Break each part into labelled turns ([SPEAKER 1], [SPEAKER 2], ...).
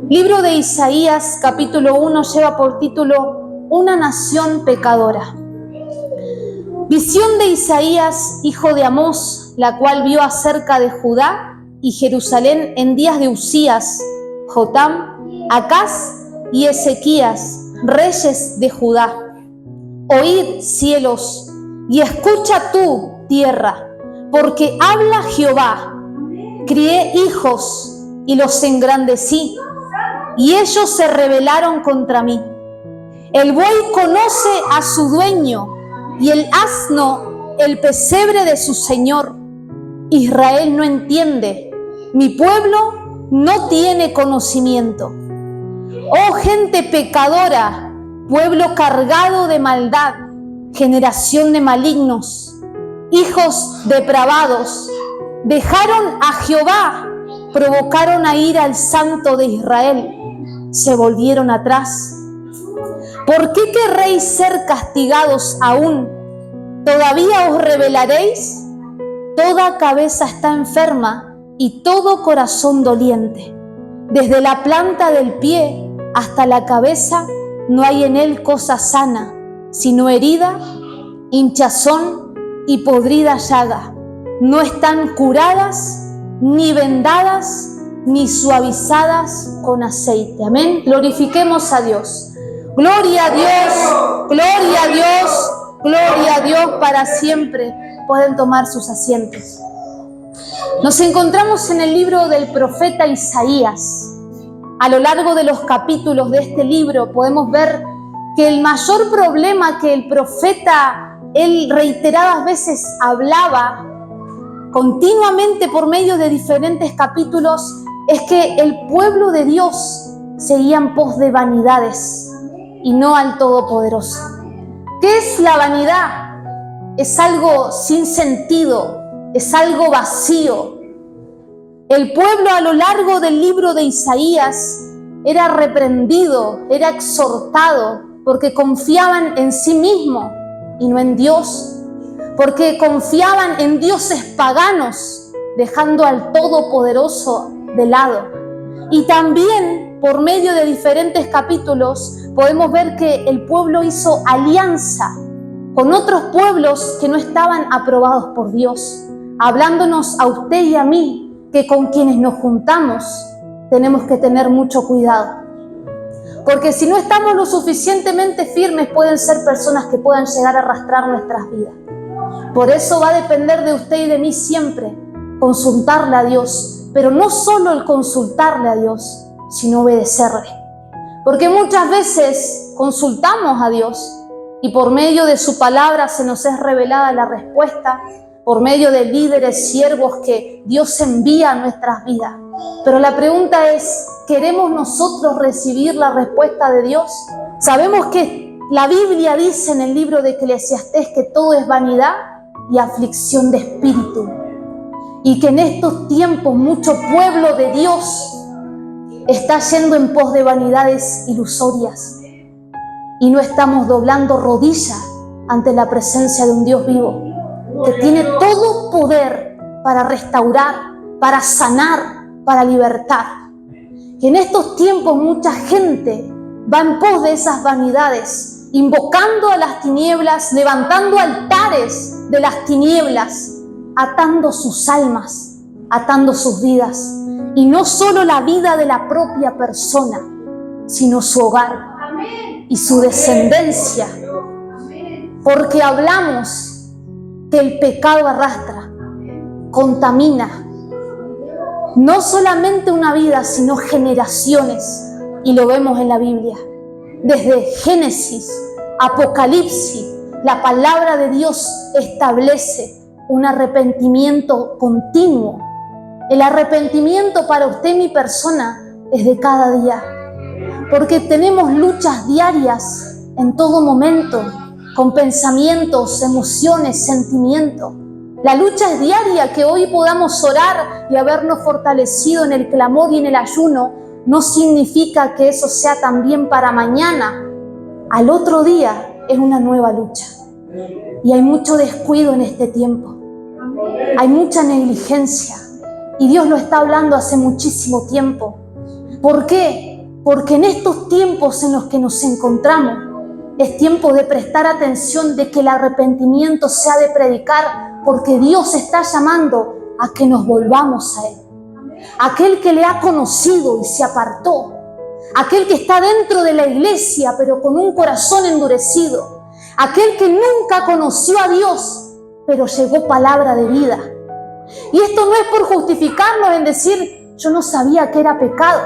[SPEAKER 1] Libro de Isaías, capítulo 1, lleva por título Una nación pecadora. Visión de Isaías, hijo de Amós, la cual vio acerca de Judá y Jerusalén en días de Usías, Jotam, Acaz y Ezequías, reyes de Judá. Oíd, cielos, y escucha tú, tierra, porque habla Jehová. Crié hijos y los engrandecí, y ellos se rebelaron contra mí. El buey conoce a su dueño, y el asno el pesebre de su señor. Israel no entiende, mi pueblo no tiene conocimiento. Oh gente pecadora, pueblo cargado de maldad, generación de malignos, hijos depravados, dejaron a Jehová, provocaron a ira al Santo de Israel, se volvieron atrás. ¿Por qué querréis ser castigados aún? ¿Todavía os rebelaréis? Toda cabeza está enferma y todo corazón doliente. Desde la planta del pie hasta la cabeza no hay en él cosa sana, sino herida, hinchazón y podrida llaga. No están curadas, ni vendadas, ni suavizadas con aceite. Amén. Glorifiquemos a Dios. Gloria a Dios, gloria a Dios, gloria a Dios para siempre. Pueden tomar sus asientos. Nos encontramos en el libro del profeta Isaías. A lo largo de los capítulos de este libro podemos ver que el mayor problema que el profeta, él reiteradas veces hablaba continuamente por medio de diferentes capítulos, es que el pueblo de Dios seguía en pos de vanidades y no al Todopoderoso. ¿Qué es la vanidad? Es algo sin sentido, es algo vacío. El pueblo a lo largo del libro de Isaías era reprendido, era exhortado, porque confiaban en sí mismo y no en Dios, porque confiaban en dioses paganos, dejando al Todopoderoso de lado. Y también, por medio de diferentes capítulos, podemos ver que el pueblo hizo alianza con otros pueblos que no estaban aprobados por Dios, hablándonos a usted y a mí, que con quienes nos juntamos tenemos que tener mucho cuidado. Porque si no estamos lo suficientemente firmes, pueden ser personas que puedan llegar a arrastrar nuestras vidas. Por eso va a depender de usted y de mí siempre consultarle a Dios, pero no solo el consultarle a Dios, sino obedecerle. Porque muchas veces consultamos a Dios y por medio de su palabra se nos es revelada la respuesta, por medio de líderes, siervos que Dios envía a nuestras vidas. Pero la pregunta es, ¿queremos nosotros recibir la respuesta de Dios? Sabemos que la Biblia dice en el libro de Eclesiastés que todo es vanidad y aflicción de espíritu. Y que en estos tiempos mucho pueblo de Dios está yendo en pos de vanidades ilusorias. Y no estamos doblando rodilla ante la presencia de un Dios vivo, que tiene todo poder para restaurar, para sanar, para libertar. Y en estos tiempos mucha gente va en pos de esas vanidades, invocando a las tinieblas, levantando altares de las tinieblas, atando sus almas, atando sus vidas. Y no solo la vida de la propia persona, sino su hogar y su descendencia. Porque hablamos que el pecado arrastra, contamina, no solamente una vida, sino generaciones, y lo vemos en la Biblia. Desde Génesis, Apocalipsis, la palabra de Dios establece un arrepentimiento continuo. El arrepentimiento para usted y mi persona es de cada día, porque tenemos luchas diarias en todo momento, con pensamientos, emociones, sentimientos. La lucha es diaria. Que hoy podamos orar y habernos fortalecido en el clamor y en el ayuno no significa que eso sea también para mañana. Al otro día es una nueva lucha. Y hay mucho descuido en este tiempo. Hay mucha negligencia. Y Dios lo está hablando hace muchísimo tiempo. ¿Por qué? Porque en estos tiempos en los que nos encontramos, es tiempo de prestar atención, de que el arrepentimiento se ha de predicar, porque Dios está llamando a que nos volvamos a Él. Aquel que le ha conocido y se apartó, aquel que está dentro de la iglesia pero con un corazón endurecido, aquel que nunca conoció a Dios pero llegó palabra de vida. Y esto no es por justificarnos en decir yo no sabía que era pecado.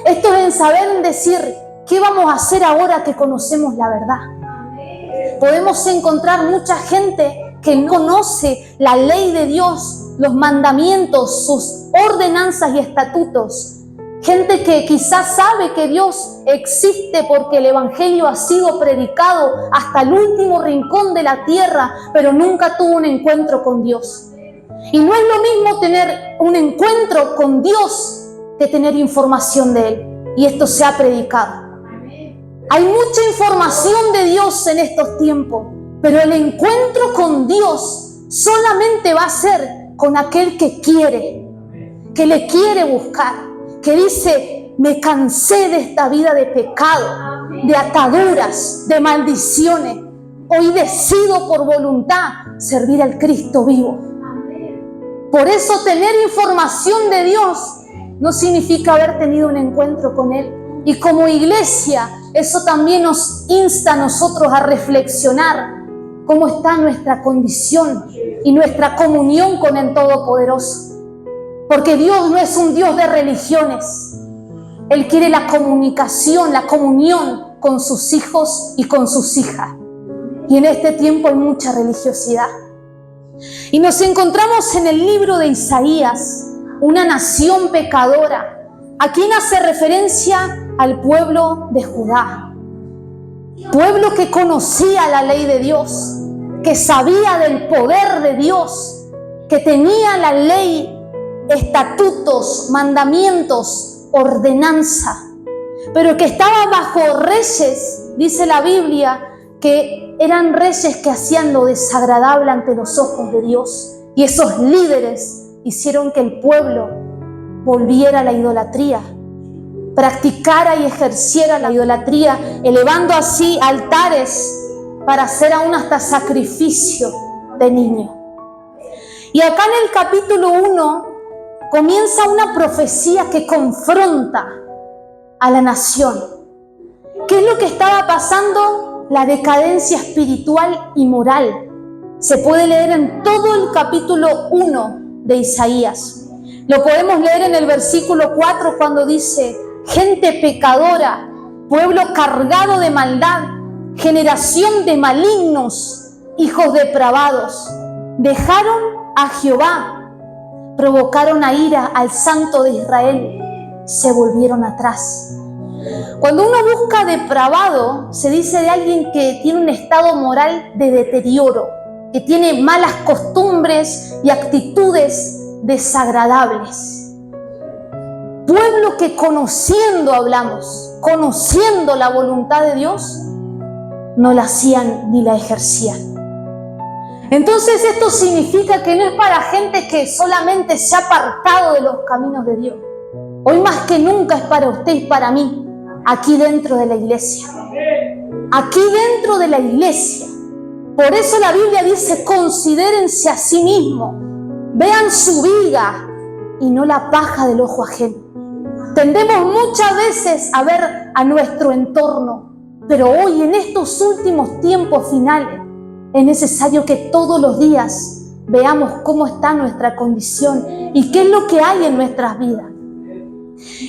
[SPEAKER 1] Esto es en saber en decir ¿qué vamos a hacer ahora que conocemos la verdad? Podemos encontrar mucha gente que no conoce la ley de Dios, los mandamientos, sus ordenanzas y estatutos. Gente que quizás sabe que Dios existe porque el Evangelio ha sido predicado hasta el último rincón de la tierra, pero nunca tuvo un encuentro con Dios. Y no es lo mismo tener un encuentro con Dios que tener información de Él. Y esto se ha predicado. Hay mucha información de Dios en estos tiempos, pero el encuentro con Dios solamente va a ser con aquel que quiere, que le quiere buscar, que dice, me cansé de esta vida de pecado, de ataduras, de maldiciones. Hoy decido por voluntad servir al Cristo vivo. Por eso tener información de Dios no significa haber tenido un encuentro con Él. Y como iglesia, eso también nos insta a nosotros a reflexionar cómo está nuestra condición y nuestra comunión con el Todopoderoso. Porque Dios no es un Dios de religiones. Él quiere la comunicación, la comunión con sus hijos y con sus hijas. Y en este tiempo hay mucha religiosidad. Y nos encontramos en el libro de Isaías, una nación pecadora. ¿A quién hace referencia? Al pueblo de Judá. Pueblo que conocía la ley de Dios, que sabía del poder de Dios, que tenía la ley, estatutos, mandamientos, ordenanza, pero que estaba bajo reyes, dice la Biblia, que eran reyes que hacían lo desagradable ante los ojos de Dios. Y esos líderes hicieron que el pueblo volviera a la idolatría, practicara y ejerciera la idolatría, elevando así altares para hacer aún hasta sacrificio de niños. Y acá en el capítulo 1 comienza una profecía que confronta a la nación. ¿Qué es lo que estaba pasando? La decadencia espiritual y moral. Se puede leer en todo el capítulo 1 de Isaías. Lo podemos leer en el versículo 4 cuando dice: gente pecadora, pueblo cargado de maldad, generación de malignos, hijos depravados, dejaron a Jehová, provocaron a ira al Santo de Israel, se volvieron atrás. Cuando uno busca depravado, se dice de alguien que tiene un estado moral de deterioro, que tiene malas costumbres y actitudes desagradables. Pueblo que conociendo, hablamos, conociendo la voluntad de Dios, no la hacían ni la ejercían. Entonces esto significa que no es para gente que solamente se ha apartado de los caminos de Dios. Hoy más que nunca es para usted y para mí, aquí dentro de la iglesia. Aquí dentro de la iglesia. Por eso la Biblia dice, considérense a sí mismos, vean su viga y no la paja del ojo ajeno. Tendemos muchas veces a ver a nuestro entorno, pero hoy en estos últimos tiempos finales es necesario que todos los días veamos cómo está nuestra condición y qué es lo que hay en nuestras vidas.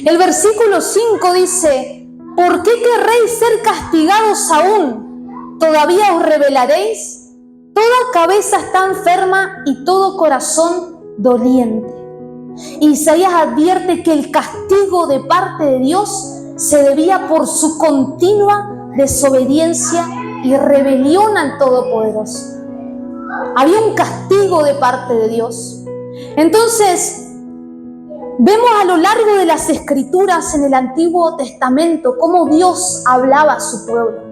[SPEAKER 1] El versículo 5 dice: ¿por qué querréis ser castigados aún? ¿Todavía os rebelaréis? Toda cabeza está enferma y todo corazón doliente. Isaías advierte que el castigo de parte de Dios se debía por su continua desobediencia y rebelión al Todopoderoso. Había un castigo de parte de Dios. Entonces, vemos a lo largo de las Escrituras en el Antiguo Testamento cómo Dios hablaba a su pueblo.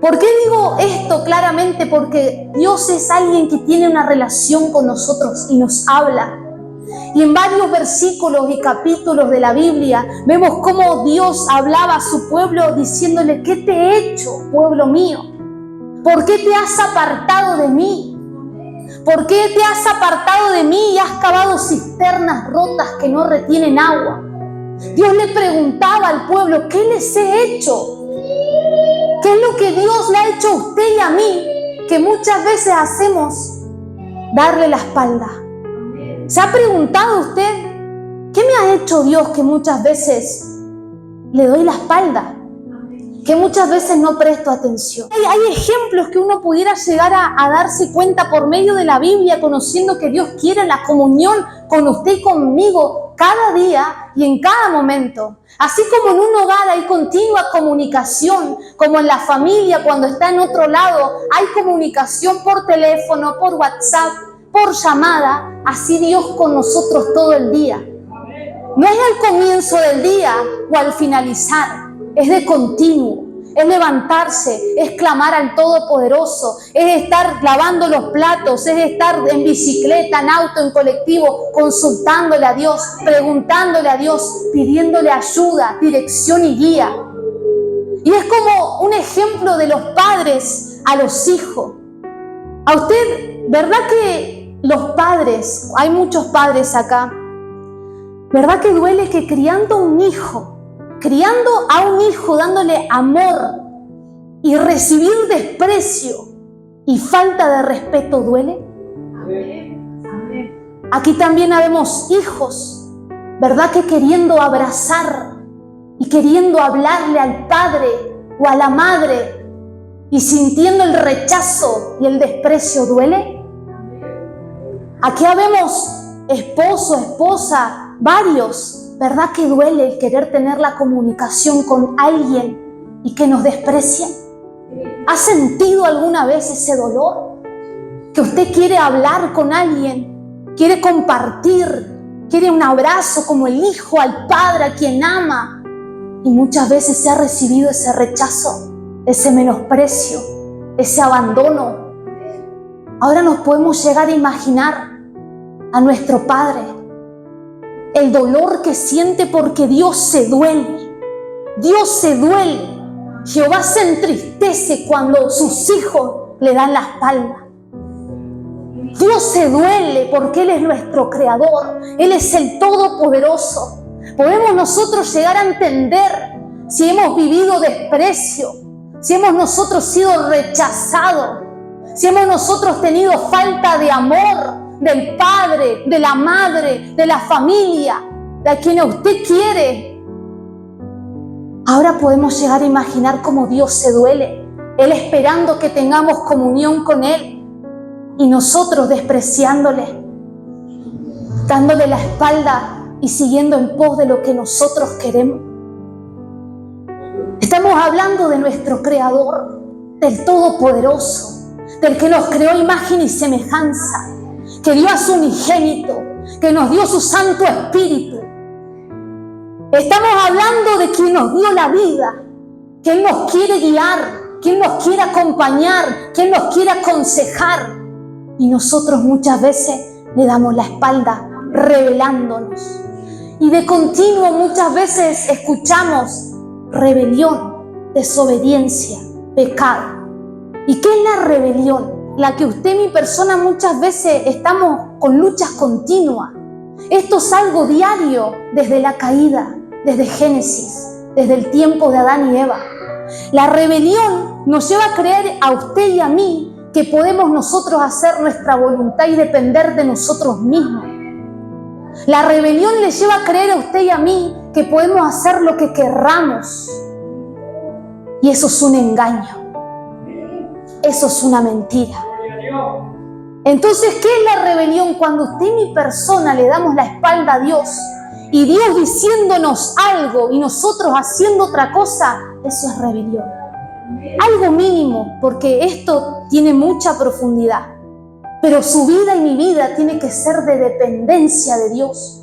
[SPEAKER 1] ¿Por qué digo esto claramente? Porque Dios es alguien que tiene una relación con nosotros y nos habla. Y en varios versículos y capítulos de la Biblia vemos cómo Dios hablaba a su pueblo diciéndole: ¿qué te he hecho, pueblo mío? ¿Por qué te has apartado de mí? ¿Por qué te has apartado de mí y has cavado cisternas rotas que no retienen agua? Dios le preguntaba al pueblo: ¿qué les he hecho? ¿Qué es lo que Dios le ha hecho a usted y a mí que muchas veces hacemos? Darle la espalda. ¿Se ha preguntado usted qué me ha hecho Dios que muchas veces le doy la espalda? Que muchas veces no presto atención. Hay ejemplos que uno pudiera llegar a darse cuenta por medio de la Biblia, conociendo que Dios quiere la comunión con usted y conmigo cada día y en cada momento. Así como en un hogar hay continua comunicación, como en la familia cuando está en otro lado, hay comunicación por teléfono, por WhatsApp, por llamada, así Dios con nosotros todo el día. No es al comienzo del día o al finalizar, es de continuo, es levantarse, es clamar al Todopoderoso, es estar lavando los platos, es estar en bicicleta, en auto, en colectivo, consultándole a Dios, preguntándole a Dios, pidiéndole ayuda, dirección y guía. Y es como un ejemplo de los padres a los hijos. A usted, ¿verdad que los padres, hay muchos padres acá, ¿verdad que duele que criando a un hijo, dándole amor y recibir desprecio y falta de respeto duele? Aquí también habemos hijos, ¿verdad que queriendo abrazar y queriendo hablarle al padre o a la madre y sintiendo el rechazo y el desprecio duele? Aquí habemos esposo, esposa, varios, ¿verdad que duele el querer tener la comunicación con alguien y que nos desprecian? ¿Ha sentido alguna vez ese dolor? Que usted quiere hablar con alguien, quiere compartir, quiere un abrazo como el hijo al padre a quien ama, y muchas veces se ha recibido ese rechazo, ese menosprecio, ese abandono. Ahora nos podemos llegar a imaginar a nuestro Padre, el dolor que siente porque Dios se duele. Dios se duele. Jehová se entristece cuando sus hijos le dan la espalda. Dios se duele porque Él es nuestro Creador. Él es el Todopoderoso. Podemos nosotros llegar a entender si hemos vivido desprecio, si hemos nosotros sido rechazados, si hemos nosotros tenido falta de amor del padre, de la madre, de la familia, de a quien usted quiere. Ahora podemos llegar a imaginar cómo Dios se duele, Él esperando que tengamos comunión con Él y nosotros despreciándole, dándole la espalda y siguiendo en pos de lo que nosotros queremos. Estamos hablando de nuestro Creador, del Todopoderoso, del que nos creó imagen y semejanza, que dio a su unigénito, que nos dio su Santo Espíritu. Estamos hablando de quien nos dio la vida, que Él nos quiere guiar, que Él nos quiere acompañar, que Él nos quiere aconsejar. Y nosotros muchas veces le damos la espalda, rebelándonos. Y de continuo muchas veces escuchamos rebelión, desobediencia, pecado. ¿Y qué es la rebelión? La que usted y mi persona muchas veces estamos con luchas continuas. Esto es algo diario desde la caída, desde Génesis, desde el tiempo de Adán y Eva. La rebelión nos lleva a creer a usted y a mí que podemos nosotros hacer nuestra voluntad y depender de nosotros mismos. La rebelión le lleva a creer a usted y a mí que podemos hacer lo que querramos. Y eso es un engaño. Eso es una mentira. Entonces, ¿qué es la rebelión? Cuando usted y mi persona le damos la espalda a Dios y Dios diciéndonos algo y nosotros haciendo otra cosa, eso es rebelión. Algo mínimo, porque esto tiene mucha profundidad. Pero su vida y mi vida tiene que ser de dependencia de Dios.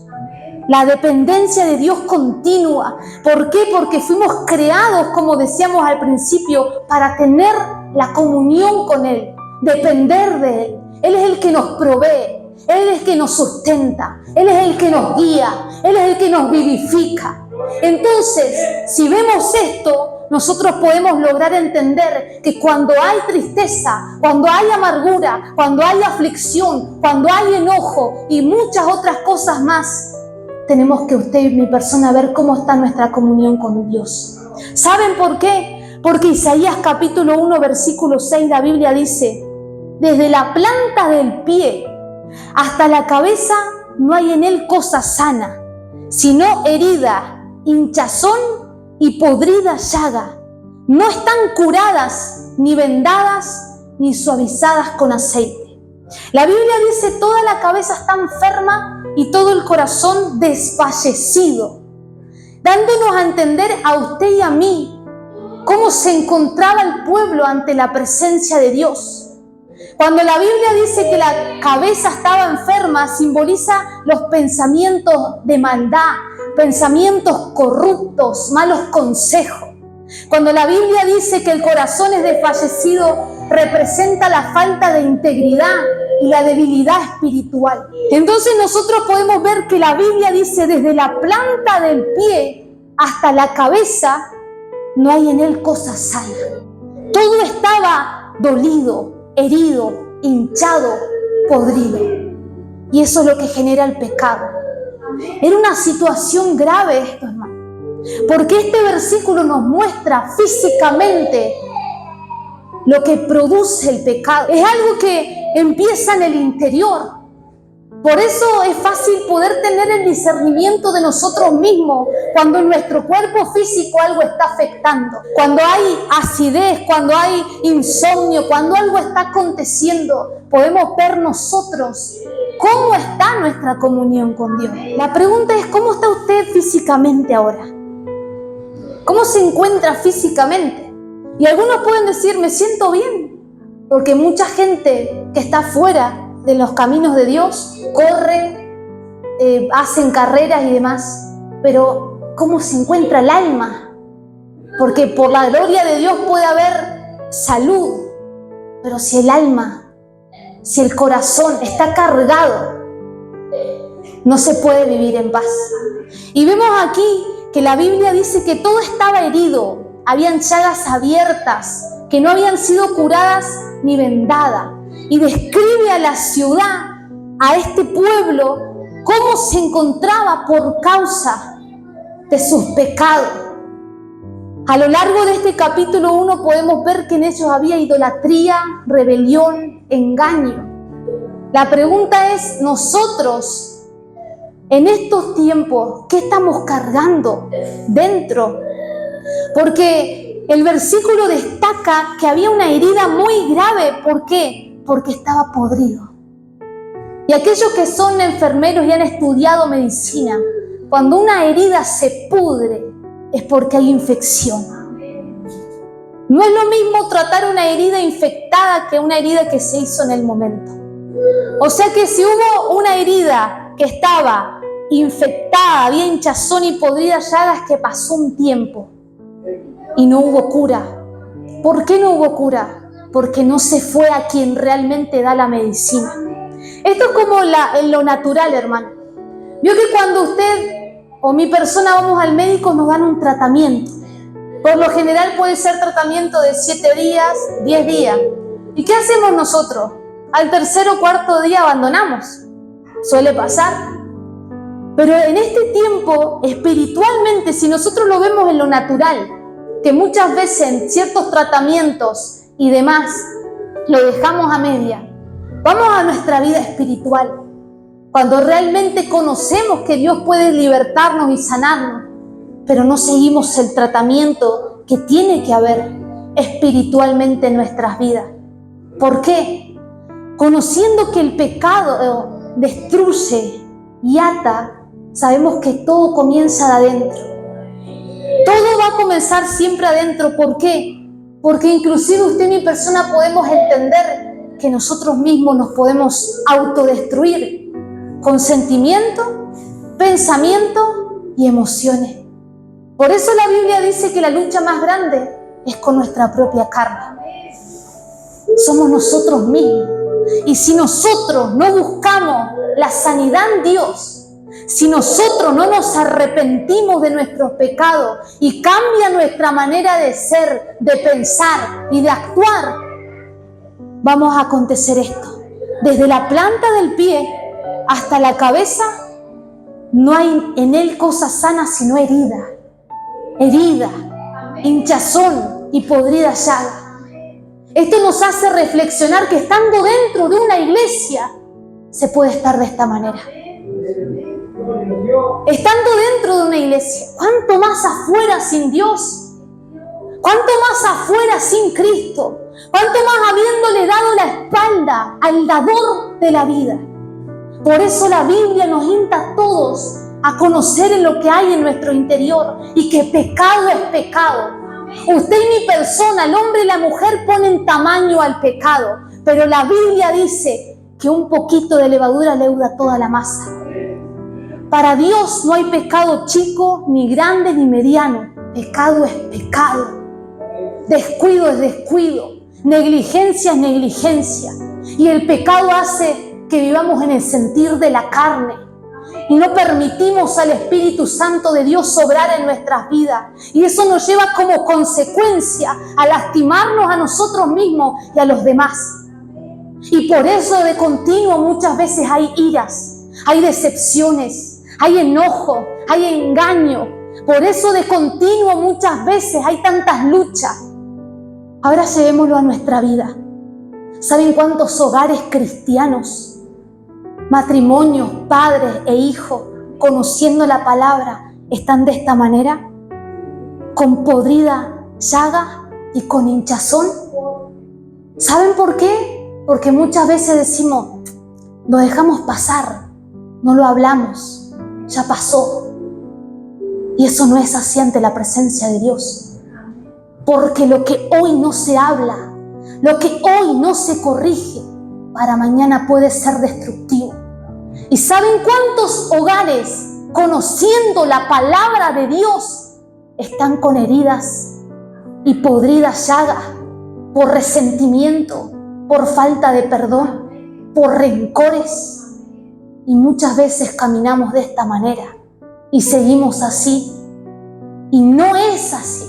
[SPEAKER 1] La dependencia de Dios continua. ¿Por qué? Porque fuimos creados, como decíamos al principio, para tener la comunión con Él, depender de Él. Él es el que nos provee, Él es el que nos sustenta, Él es el que nos guía, Él es el que nos vivifica. Entonces, si vemos esto, nosotros podemos lograr entender que cuando hay tristeza, cuando hay amargura, cuando hay aflicción, cuando hay enojo y muchas otras cosas más, tenemos que usted y mi persona ver cómo está nuestra comunión con Dios. ¿Saben por qué? Porque Isaías capítulo 1, versículo 6, la Biblia dice: desde la planta del pie hasta la cabeza no hay en él cosa sana, sino herida, hinchazón y podrida llaga. No están curadas, ni vendadas, ni suavizadas con aceite. La Biblia dice: toda la cabeza está enferma y todo el corazón desfallecido, dándonos a entender a usted y a mí cómo se encontraba el pueblo ante la presencia de Dios. Cuando la Biblia dice que la cabeza estaba enferma, simboliza los pensamientos de maldad, pensamientos corruptos, malos consejos. Cuando la Biblia dice que el corazón es desfallecido, representa la falta de integridad y la debilidad espiritual. Entonces nosotros podemos ver que la Biblia dice: desde la planta del pie hasta la cabeza no hay en él cosa sana. Todo estaba dolido, herido, hinchado, podrido. Y eso es lo que genera el pecado. Era una situación grave esto, hermano. Porque este versículo nos muestra físicamente lo que produce el pecado. Es algo que empieza en el interior. Por eso es fácil poder tener el discernimiento de nosotros mismos cuando en nuestro cuerpo físico algo está afectando. Cuando hay acidez, cuando hay insomnio, cuando algo está aconteciendo, podemos ver nosotros cómo está nuestra comunión con Dios. La pregunta es: ¿cómo está usted físicamente ahora? ¿Cómo se encuentra físicamente? Y algunos pueden decir: me siento bien, porque mucha gente que está fuera de los caminos de Dios corre, hacen carreras y demás. Pero ¿cómo se encuentra el alma? Porque por la gloria de Dios puede haber salud, pero si el alma, si el corazón está cargado, no se puede vivir en paz. Y vemos aquí que la Biblia dice que todo estaba herido, habían llagas abiertas que no habían sido curadas ni vendadas. Y describe a la ciudad, a este pueblo, cómo se encontraba por causa de sus pecados. A lo largo de este capítulo 1 podemos ver que en ellos había idolatría, rebelión, engaño. La pregunta es: nosotros, en estos tiempos, ¿qué estamos cargando dentro? Porque el versículo destaca que había una herida muy grave. ¿Por qué? Porque estaba podrido. Y aquellos que son enfermeros y han estudiado medicina, cuando una herida se pudre es porque hay infección. No es lo mismo tratar una herida infectada que una herida que se hizo en el momento. O sea que si hubo una herida que estaba infectada, había hinchazón y podrida llagas, que pasó un tiempo y no hubo cura. ¿Por qué no hubo cura? Porque no se fue a quien realmente da la medicina. Esto es como en lo natural, hermano. Vio que cuando usted o mi persona vamos al médico, nos dan un tratamiento. Por lo general puede ser tratamiento de 7 días, 10 días. ¿Y qué hacemos nosotros? Al tercer o cuarto día abandonamos. Suele pasar. Pero en este tiempo, espiritualmente, si nosotros lo vemos en lo natural, que muchas veces en ciertos tratamientos y demás lo dejamos a media, vamos a nuestra vida espiritual. Cuando realmente conocemos que Dios puede libertarnos y sanarnos, pero no seguimos el tratamiento que tiene que haber espiritualmente en nuestras vidas. ¿Por qué? Conociendo que el pecado destruye y ata, sabemos que todo comienza de adentro. Todo va a comenzar siempre adentro. ¿Por qué? Porque inclusive usted y mi persona podemos entender que nosotros mismos nos podemos autodestruir con sentimientos, pensamientos y emociones. Por eso la Biblia dice que la lucha más grande es con nuestra propia carne. Somos nosotros mismos. Y si nosotros no buscamos la sanidad en Dios, si nosotros no nos arrepentimos de nuestros pecados y cambia nuestra manera de ser, de pensar y de actuar, vamos a acontecer esto. Desde la planta del pie hasta la cabeza, no hay en él cosa sana sino herida, hinchazón y podrida llaga. Esto nos hace reflexionar que estando dentro de una iglesia se puede estar de esta manera. Estando dentro de una iglesia, ¿cuánto más afuera sin Dios? ¿Cuánto más afuera sin Cristo? ¿Cuánto más habiéndole dado la espalda al dador de la vida? Por eso la Biblia nos insta a todos a conocer en lo que hay en nuestro interior y que pecado es pecado. Usted y mi persona, el hombre y la mujer, ponen tamaño al pecado, pero la Biblia dice que un poquito de levadura leuda toda la masa. Para Dios no hay pecado chico, ni grande, ni mediano. Pecado es pecado. Descuido es descuido. Negligencia es negligencia. Y el pecado hace que vivamos en el sentir de la carne y no permitimos al Espíritu Santo de Dios obrar en nuestras vidas. Y eso nos lleva como consecuencia a lastimarnos a nosotros mismos y a los demás. Y por eso de continuo muchas veces hay iras, hay decepciones, hay enojo, hay engaño. Por eso de continuo muchas veces hay tantas luchas. Ahora llevémoslo a nuestra vida. ¿Saben cuántos hogares cristianos, matrimonios, padres e hijos, conociendo la palabra, están de esta manera? Con podrida llaga y con hinchazón. ¿Saben por qué? Porque muchas veces decimos, lo dejamos pasar, no lo hablamos, ya pasó. Y eso no es así ante la presencia de Dios. Porque lo que hoy no se habla, lo que hoy no se corrige, para mañana puede ser destructivo. ¿Y saben cuántos hogares, conociendo la palabra de Dios, están con heridas y podridas llagas por resentimiento, por falta de perdón, por rencores? Y muchas veces caminamos de esta manera y seguimos así. Y no es así.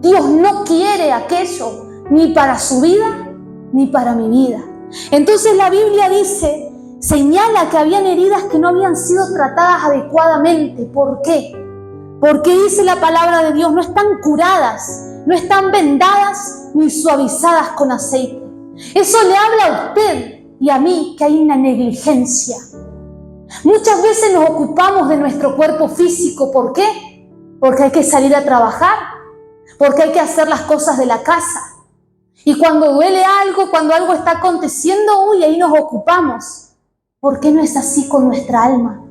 [SPEAKER 1] Dios no quiere aquello, ni para su vida, ni para mi vida. Entonces la Biblia dice, señala que habían heridas que no habían sido tratadas adecuadamente. ¿Por qué? Porque dice la palabra de Dios, no están curadas, no están vendadas, ni suavizadas con aceite. Eso le habla a usted y a mí que hay una negligencia. Muchas veces nos ocupamos de nuestro cuerpo físico. ¿Por qué? Porque hay que salir a trabajar, porque hay que hacer las cosas de la casa. Y cuando duele algo, cuando algo está aconteciendo, ahí nos ocupamos. ¿Por qué no es así con nuestra alma?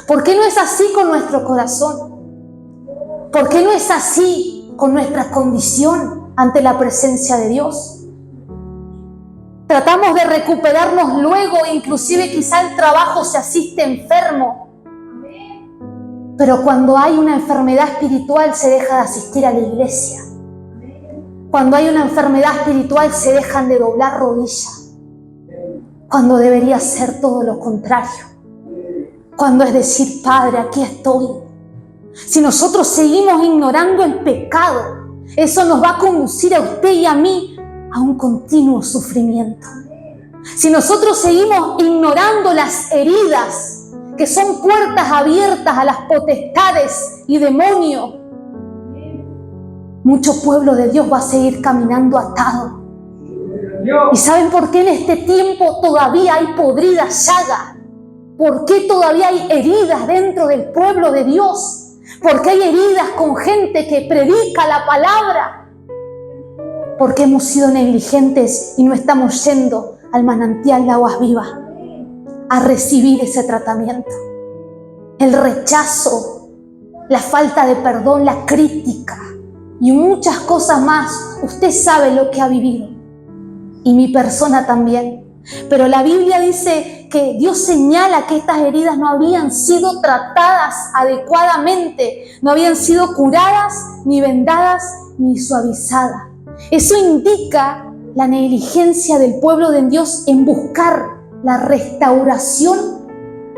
[SPEAKER 1] ¿Por qué no es así con nuestro corazón? ¿Por qué no es así con nuestra condición ante la presencia de Dios? Tratamos de recuperarnos luego, inclusive quizá el trabajo se asiste enfermo. Pero cuando hay una enfermedad espiritual se deja de asistir a la iglesia. Cuando hay una enfermedad espiritual se dejan de doblar rodillas. Cuando debería ser todo lo contrario. Cuando es decir, Padre, aquí estoy. Si nosotros seguimos ignorando el pecado, eso nos va a conducir a usted y a mí a un continuo sufrimiento. Si nosotros seguimos ignorando las heridas, que son puertas abiertas a las potestades y demonios, mucho pueblo de Dios va a seguir caminando atado. ¿Y saben por qué en este tiempo todavía hay podrida llaga? ¿Por qué todavía hay heridas dentro del pueblo de Dios? ¿Por qué hay heridas con gente que predica la palabra? Porque hemos sido negligentes y no estamos yendo al manantial de aguas vivas a recibir ese tratamiento. El rechazo, la falta de perdón, la crítica y muchas cosas más. Usted sabe lo que ha vivido y mi persona también. Pero la Biblia dice que Dios señala que estas heridas no habían sido tratadas adecuadamente, no habían sido curadas, ni vendadas, ni suavizadas. Eso indica la negligencia del pueblo de Dios en buscar la restauración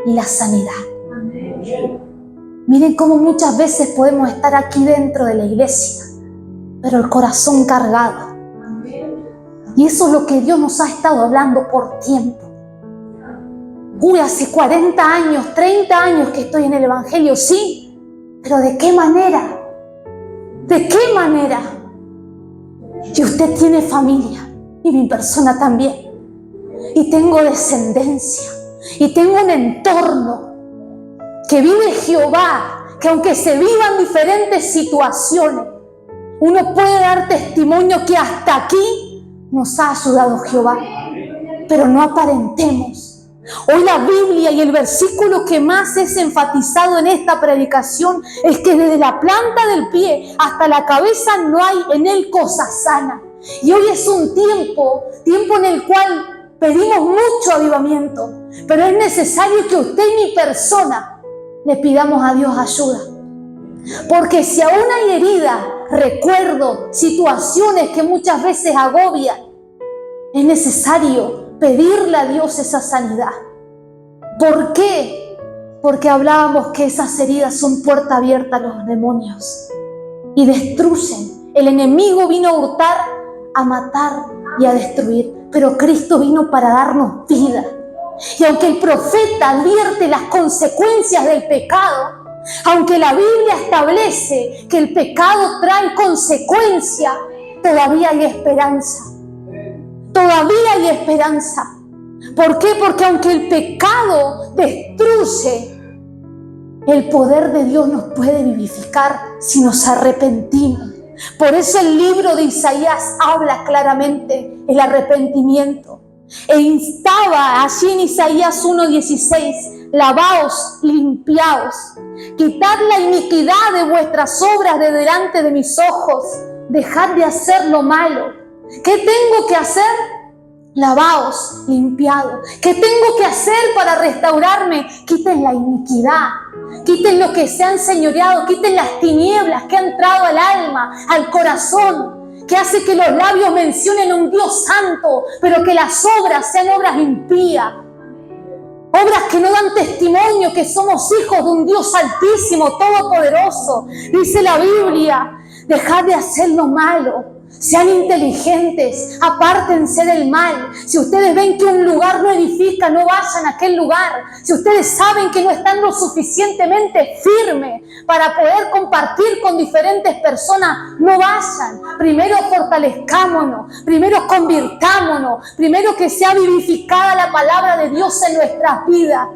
[SPEAKER 1] y la sanidad. Miren cómo muchas veces podemos estar aquí dentro de la iglesia, pero el corazón cargado. Y eso es lo que Dios nos ha estado hablando por tiempo. Hace 40 años, 30 años que estoy en el Evangelio, sí, pero ¿de qué manera? ¿De qué manera? Y usted tiene familia, y mi persona también. Y tengo descendencia, y tengo un entorno que vive Jehová, que aunque se vivan diferentes situaciones, uno puede dar testimonio que hasta aquí nos ha ayudado Jehová. Pero no aparentemos. Hoy la Biblia y el versículo que más es enfatizado en esta predicación es que desde la planta del pie hasta la cabeza no hay en él cosa sana. Y hoy es un tiempo en el cual pedimos mucho avivamiento, pero es necesario que usted y mi persona le pidamos a Dios ayuda. Porque si aún hay herida, recuerdo, situaciones que muchas veces agobian, es necesario pedirle a Dios esa sanidad. ¿Por qué? Porque hablábamos que esas heridas son puerta abierta a los demonios y destruyen. El enemigo vino a hurtar, a matar y a destruir, pero Cristo vino para darnos vida. Y aunque el profeta advierte las consecuencias del pecado, aunque la Biblia establece que el pecado trae consecuencia, todavía hay esperanza. Todavía hay esperanza. ¿Por qué? Porque aunque el pecado destruye, el poder de Dios nos puede vivificar si nos arrepentimos. Por eso el libro de Isaías habla claramente el arrepentimiento. E instaba allí en Isaías 1:16, lavaos, limpiaos, quitad la iniquidad de vuestras obras de delante de mis ojos, dejad de hacer lo malo. ¿Qué tengo que hacer? Lavaos, limpiados. ¿Qué tengo que hacer para restaurarme? Quiten la iniquidad, quiten lo que se ha enseñoreado, quiten las tinieblas que han entrado al alma, al corazón, que hace que los labios mencionen un Dios santo, pero que las obras sean obras impías. Obras que no dan testimonio que somos hijos de un Dios altísimo, todopoderoso. Dice la Biblia, dejad de hacer lo malo. Sean inteligentes, apártense del mal. Si ustedes ven que un lugar no edifica, no vayan a aquel lugar. Si ustedes saben que no están lo suficientemente firmes para poder compartir con diferentes personas, no vayan. Primero fortalezcámonos, primero convirtámonos, primero que sea vivificada la palabra de Dios en nuestras vidas,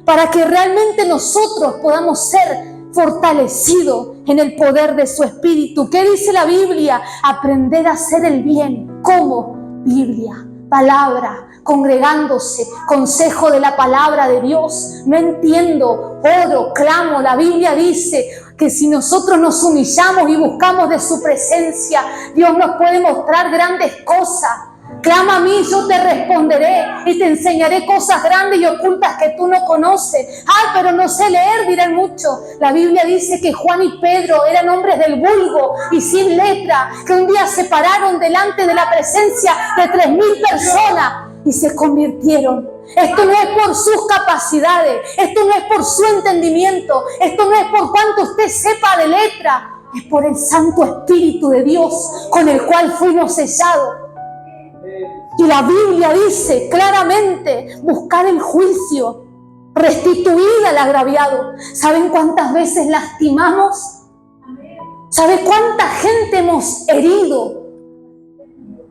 [SPEAKER 1] para que realmente nosotros podamos ser fortalecido en el poder de su Espíritu. ¿Qué dice la Biblia? Aprender a hacer el bien. ¿Cómo? Biblia, palabra, congregándose, consejo de la palabra de Dios. No entiendo, oro, clamo. La Biblia dice que si nosotros nos humillamos y buscamos de su presencia, Dios nos puede mostrar grandes cosas. Clama a mí, yo te responderé y te enseñaré cosas grandes y ocultas que tú no conoces. Pero no sé leer, dirán muchos. La Biblia dice que Juan y Pedro eran hombres del vulgo y sin letra, que un día se pararon delante de la presencia de 3,000 personas y se convirtieron. Esto no es por sus capacidades, esto no es por su entendimiento, esto no es por cuánto usted sepa de letra, es por el Santo Espíritu de Dios con el cual fuimos sellados. Y la Biblia dice claramente, buscar el juicio, restituir al agraviado. ¿Saben cuántas veces lastimamos? ¿Saben cuánta gente hemos herido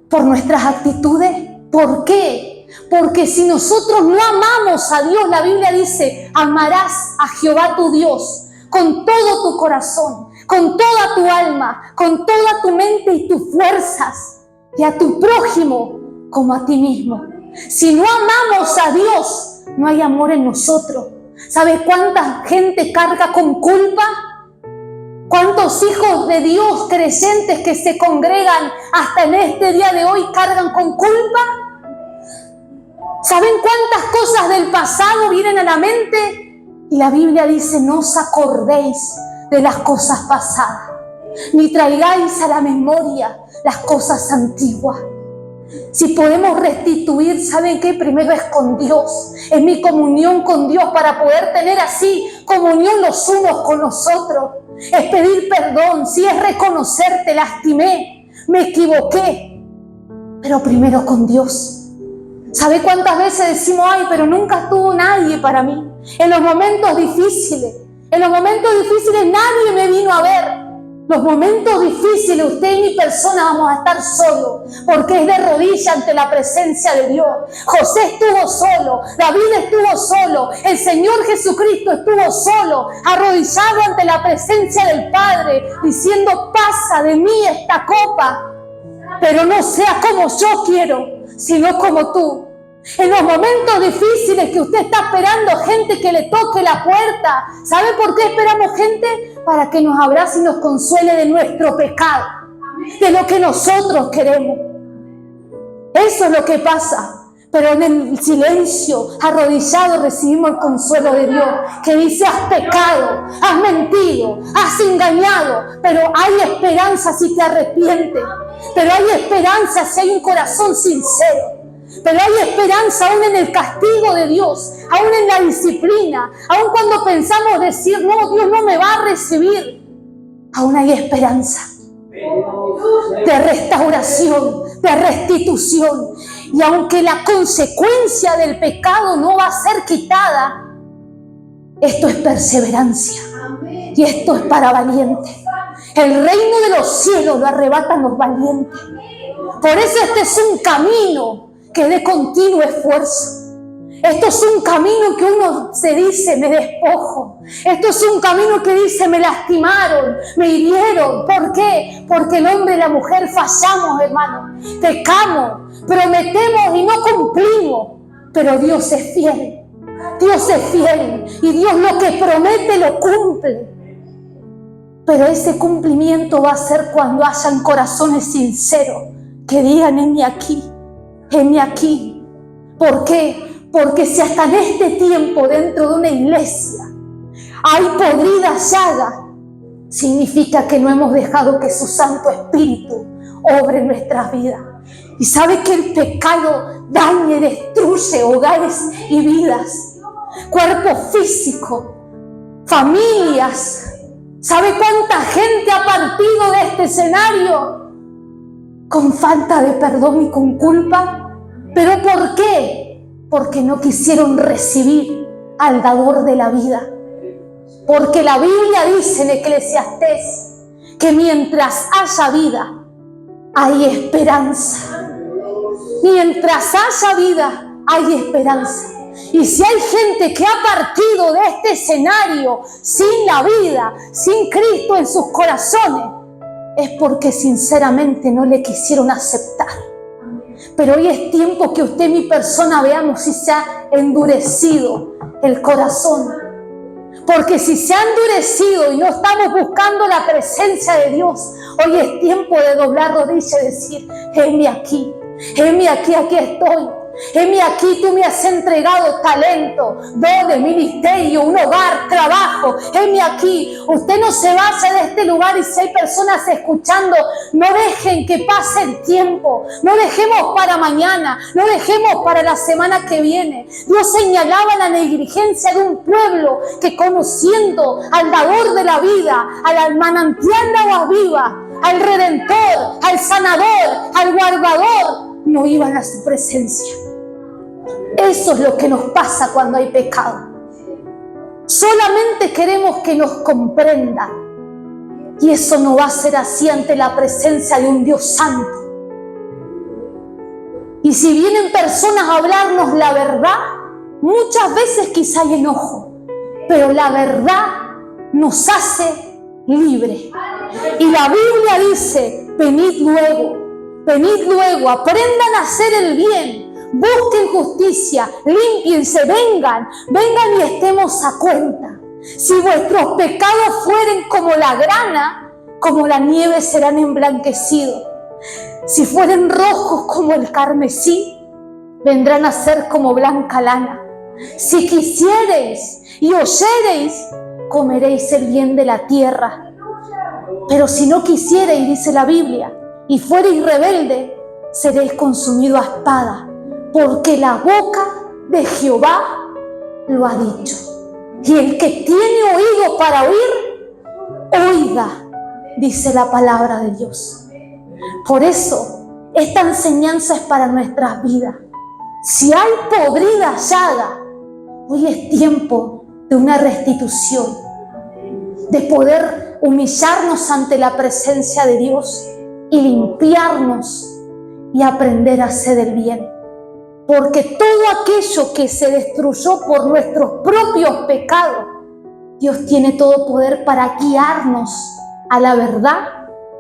[SPEAKER 1] por nuestras actitudes? ¿Por qué? Porque si nosotros no amamos a Dios, la Biblia dice, amarás a Jehová tu Dios con todo tu corazón, con toda tu alma, con toda tu mente y tus fuerzas, y a tu prójimo como a ti mismo. Si no amamos a Dios, no hay amor en nosotros. ¿Sabe cuánta gente carga con culpa? ¿Cuántos hijos de Dios creyentes que se congregan hasta en este día de hoy cargan con culpa? ¿Saben cuántas cosas del pasado vienen a la mente? Y la Biblia dice, no os acordéis de las cosas pasadas, ni traigáis a la memoria las cosas antiguas. Si podemos restituir, ¿saben qué? Primero es con Dios, es mi comunión con Dios para poder tener así comunión los unos con los otros. Es pedir perdón, sí, es reconocer, te lastimé, me equivoqué, pero primero con Dios. ¿Sabe cuántas veces decimos, ay, pero nunca estuvo nadie para mí? En los momentos difíciles nadie me vino a ver. Los momentos difíciles, usted y mi persona vamos a estar solos, porque es de rodillas ante la presencia de Dios. José estuvo solo, David estuvo solo, el Señor Jesucristo estuvo solo, arrodillado ante la presencia del Padre, diciendo, pasa de mí esta copa, pero no sea como yo quiero, sino como tú. En los momentos difíciles que usted está esperando gente que le toque la puerta, ¿sabe por qué esperamos gente? Para que nos abrace y nos consuele de nuestro pecado, de lo que nosotros queremos. Eso es lo que pasa. Pero en el silencio, arrodillado, recibimos el consuelo de Dios, que dice, has pecado, has mentido, has engañado, pero hay esperanza si te arrepientes, pero hay esperanza si hay un corazón sincero. Pero hay esperanza aún en el castigo de Dios, aún en la disciplina, aún cuando pensamos decir, no, Dios no me va a recibir. Aún hay esperanza de restauración, de restitución. Y aunque la consecuencia del pecado no va a ser quitada, esto es perseverancia. Y esto es para valientes. El reino de los cielos lo arrebatan los valientes. Por eso este es un camino que es de continuo esfuerzo. Esto es un camino que uno se dice, me despojo. Esto es un camino que dice, me lastimaron, me hirieron. ¿Por qué? Porque el hombre y la mujer fallamos, hermano. Pecamos, prometemos y no cumplimos. Pero Dios es fiel. Dios es fiel. Y Dios lo que promete lo cumple. Pero ese cumplimiento va a ser cuando hayan corazones sinceros que digan, heme aquí. Heme aquí. ¿Por qué? Porque si hasta en este tiempo dentro de una iglesia hay podrida llaga, significa que no hemos dejado que su Santo Espíritu obre en nuestras vidas. Y sabe que el pecado daña y destruye hogares y vidas, cuerpo físico, familias. ¿Sabe cuánta gente ha partido de este escenario con falta de perdón y con culpa? ¿Pero por qué? Porque no quisieron recibir al dador de la vida. Porque la Biblia dice en Eclesiastés que mientras haya vida, hay esperanza. Mientras haya vida, hay esperanza. Y si hay gente que ha partido de este escenario sin la vida, sin Cristo en sus corazones, es porque sinceramente no le quisieron aceptar. Pero hoy es tiempo que usted y mi persona veamos si se ha endurecido el corazón. Porque si se ha endurecido y no estamos buscando la presencia de Dios, hoy es tiempo de doblar rodillas y decir, heme aquí, aquí estoy. Heme aquí, tú me has entregado talento, dones, ministerio, un hogar, trabajo. Heme aquí. Usted no se vaya de este lugar y si hay personas escuchando, no dejen que pase el tiempo. No dejemos para mañana, no dejemos para la semana que viene. Dios señalaba la negligencia de un pueblo que conociendo al dador de la vida, al manantial de agua viva, al redentor, al sanador, al guardador, no iban a su presencia. Eso es lo que nos pasa cuando hay pecado. Solamente queremos que nos comprendan. Y eso no va a ser así ante la presencia de un Dios santo. Y si vienen personas a hablarnos la verdad, muchas veces quizá hay enojo. Pero la verdad nos hace libre. Y la Biblia dice, venid luego, aprendan a hacer el bien. Busquen justicia, límpiense, vengan y estemos a cuenta. Si vuestros pecados fueren como la grana, como la nieve serán emblanquecidos. Si fueren rojos como el carmesí, vendrán a ser como blanca lana. Si quisiereis y oyereis, comeréis el bien de la tierra. Pero si no quisiereis, dice la Biblia, y fuereis rebelde, seréis consumido a espada, porque la boca de Jehová lo ha dicho. Y el que tiene oído para oír, oiga, dice la palabra de Dios. Por eso, esta enseñanza es para nuestras vidas. Si hay podrida llaga, hoy es tiempo de una restitución, de poder humillarnos ante la presencia de Dios y limpiarnos y aprender a hacer el bien. Porque todo aquello que se destruyó por nuestros propios pecados, Dios tiene todo poder para guiarnos a la verdad,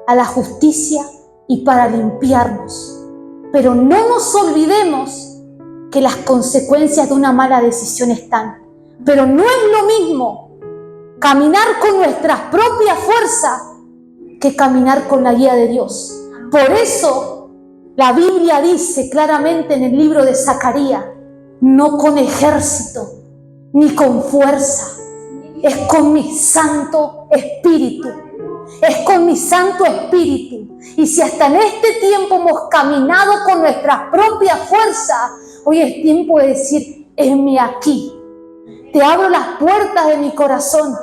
[SPEAKER 1] a la justicia y para limpiarnos. Pero no nos olvidemos que las consecuencias de una mala decisión están. Pero no es lo mismo caminar con nuestras propias fuerzas que caminar con la guía de Dios. Por eso la Biblia dice claramente en el libro de Zacarías, no con ejército ni con fuerza, es con mi Santo Espíritu. Es con mi Santo Espíritu. Y si hasta en este tiempo hemos caminado con nuestras propias fuerzas, hoy es tiempo de decir, heme aquí. Te abro las puertas de mi corazón